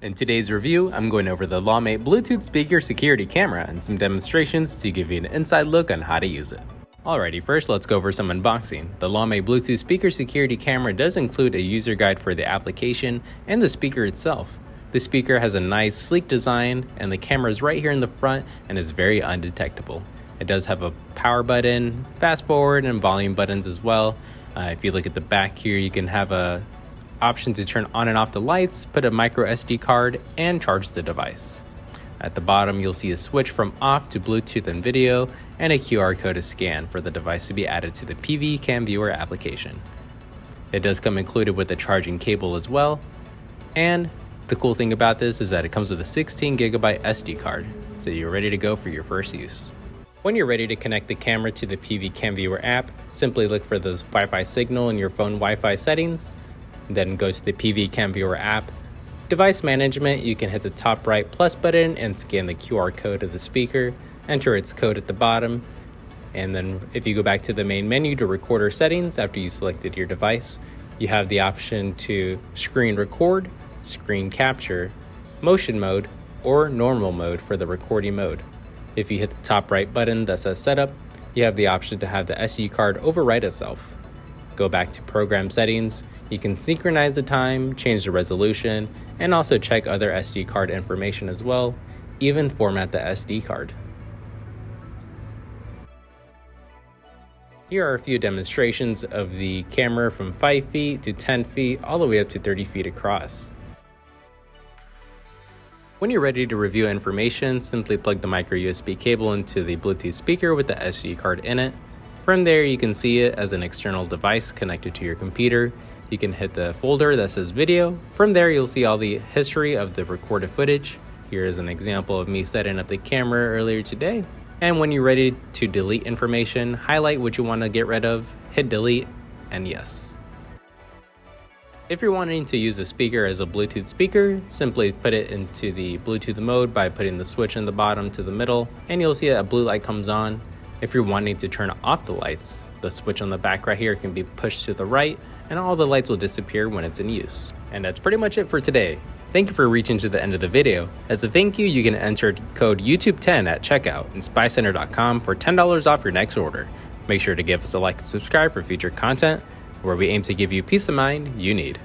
In today's review, I'm going over the LawMate Bluetooth speaker security camera and some demonstrations to give you an inside look on how to use it. Alrighty, first let's go over some unboxing. The LawMate Bluetooth speaker security camera does include a user guide for the application and the speaker itself. The speaker has a nice sleek design and the camera is right here in the front and is very undetectable. It does have a power button, fast forward, and volume buttons as well. If you look at the back here, you can have a option to turn on and off the lights, put a micro SD card, and charge the device. At the bottom, you'll see a switch from off to Bluetooth and video, and a QR code to scan for the device to be added to the PV Cam Viewer application. It does come included with a charging cable as well, and the cool thing about this is that it comes with a 16GB SD card, so you're ready to go for your first use. When you're ready to connect the camera to the PV Cam Viewer app, simply look for the Wi-Fi signal in your phone Wi-Fi settings. Then go to the PV Cam Viewer app. Device management, you can hit the top right plus button and scan the QR code of the speaker, enter its code at the bottom, and then if you go back to the main menu to recorder settings after you selected your device, you have the option to screen record, screen capture, motion mode, or normal mode for the recording mode. If you hit the top right button that says setup, you have the option to have the SD card overwrite itself. Go back to program settings, you can synchronize the time, change the resolution, and also check other SD card information as well, even format the SD card. Here are a few demonstrations of the camera from 5 feet to 10 feet, all the way up to 30 feet across. When you're ready to review information, simply plug the micro USB cable into the Bluetooth speaker with the SD card in it. From there, you can see it as an external device connected to your computer. You can hit the folder that says video. From there, you'll see all the history of the recorded footage. Here is an example of me setting up the camera earlier today. And when you're ready to delete information, highlight what you want to get rid of, hit delete, and yes. If you're wanting to use the speaker as a Bluetooth speaker, simply put it into the Bluetooth mode by putting the switch in the bottom to the middle, and you'll see that a blue light comes on. If you're wanting to turn off the lights, the switch on the back right here can be pushed to the right, and all the lights will disappear when it's in use. And that's pretty much it for today. Thank you for reaching to the end of the video. As a thank you, you can enter code YouTube10 at checkout and SpyCentre.com for $10 off your next order. Make sure to give us a like and subscribe for future content, where we aim to give you peace of mind you need.